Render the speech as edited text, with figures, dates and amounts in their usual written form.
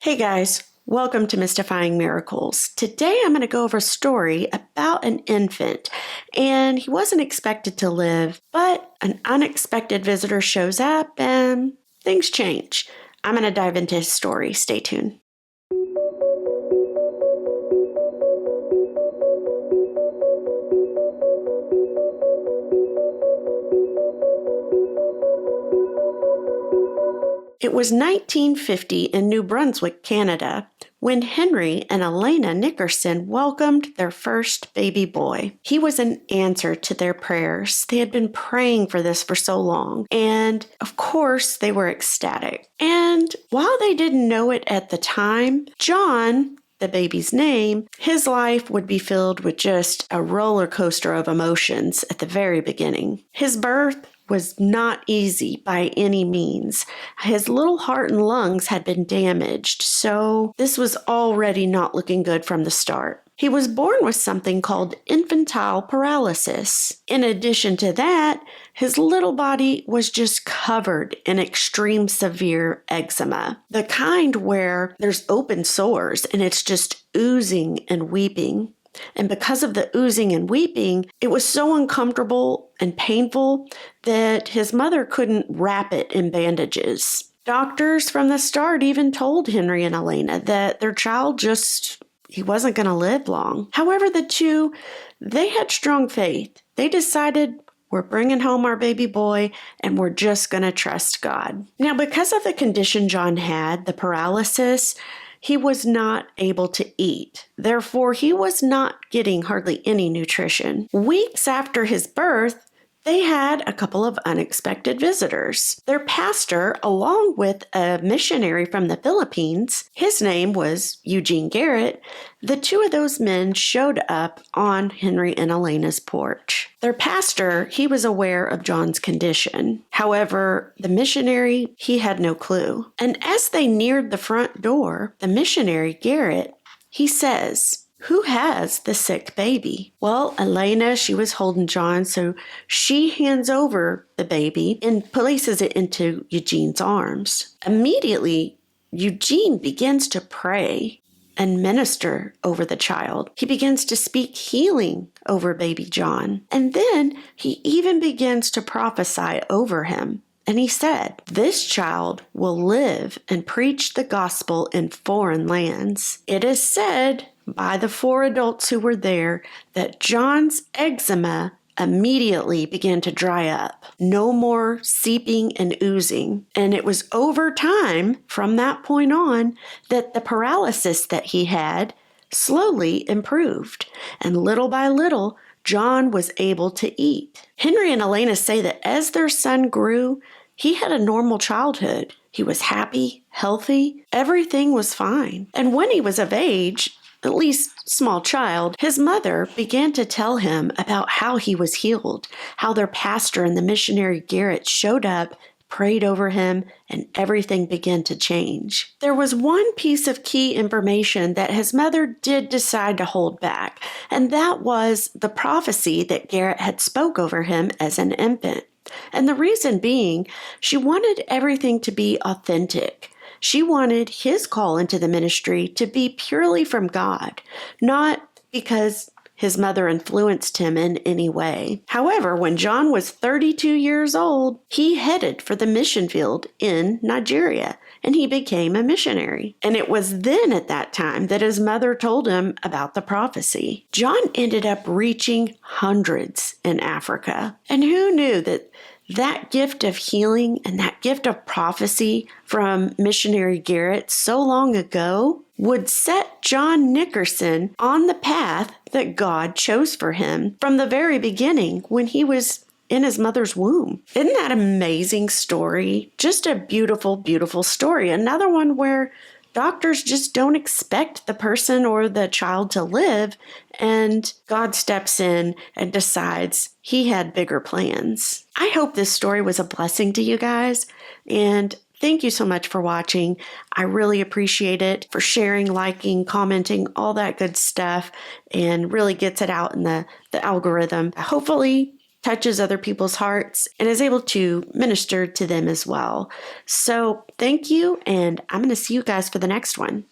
Hey guys, welcome to Mystifying Miracles. Today I'm going to go over a story about an infant, and he wasn't expected to live, but an unexpected visitor shows up and things change. I'm going to dive into his story. Stay tuned. It was 1950 in New Brunswick, Canada, when Henry and Elena Nickerson welcomed their first baby boy. He was an answer to their prayers. They had been praying for this for so long, and of course they were ecstatic. And while they didn't know it at the time, John, the baby's name, his life would be filled with just a roller coaster of emotions at the very beginning. His birth was not easy by any means. His little heart and lungs had been damaged, so this was already not looking good from the start. He was born with something called infantile paralysis. In addition to that, his little body was just covered in extreme severe eczema, the kind where there's open sores and it's just oozing and weeping. And because of the oozing and weeping, it was so uncomfortable and painful that his mother couldn't wrap it in bandages. Doctors from the start even told Henry and Elena that their child he wasn't going to live long. However, the two, they had strong faith. They decided, we're bringing home our baby boy, and we're just going to trust God. Now, because of the condition John had, the paralysis, he was not able to eat. Therefore, he was not getting hardly any nutrition. Weeks after his birth, they had a couple of unexpected visitors. Their pastor, along with a missionary from the Philippines, his name was Eugene Garrett, the two of those men showed up on Henry and Elena's porch. Their pastor, he was aware of John's condition. However, the missionary, he had no clue. And as they neared the front door, the missionary, Garrett, he says, "Who has the sick baby?" Well, Elena, she was holding John, so she hands over the baby and places it into Eugene's arms. Immediately, Eugene begins to pray and minister over the child. He begins to speak healing over baby John. And then he even begins to prophesy over him. And he said, "This child will live and preach the gospel in foreign lands." It is said by the four adults who were there that John's eczema immediately began to dry up. No more seeping and oozing. And it was over time, from that point on, that the paralysis that he had slowly improved. And little by little, John was able to eat. Henry and Elena say that as their son grew, he had a normal childhood. He was happy, healthy, everything was fine. And when he was of age, at least small child, his mother began to tell him about how he was healed, how their pastor and the missionary Garrett showed up, prayed over him, and everything began to change. There was one piece of key information that his mother did decide to hold back, and that was the prophecy that Garrett had spoke over him as an infant. And the reason being, she wanted everything to be authentic. She wanted his call into the ministry to be purely from God, not because his mother influenced him in any way. However, when John was 32 years old, he headed for the mission field in Nigeria, and he became a missionary. And it was then at that time that his mother told him about the prophecy. John ended up reaching hundreds in Africa. And who knew that gift of healing and that gift of prophecy from missionary Garrett so long ago would set John Nickerson on the path that God chose for him from the very beginning when he was in his mother's womb. Isn't that an amazing story? Just a beautiful, beautiful story. Another one where doctors just don't expect the person or the child to live, and God steps in and decides he had bigger plans. I hope this story was a blessing to you guys, and thank you so much for watching. I really appreciate it, for sharing, liking, commenting, all that good stuff, and really gets it out in the algorithm. Hopefully, touches other people's hearts and is able to minister to them as well. So thank you, and I'm going to see you guys for the next one.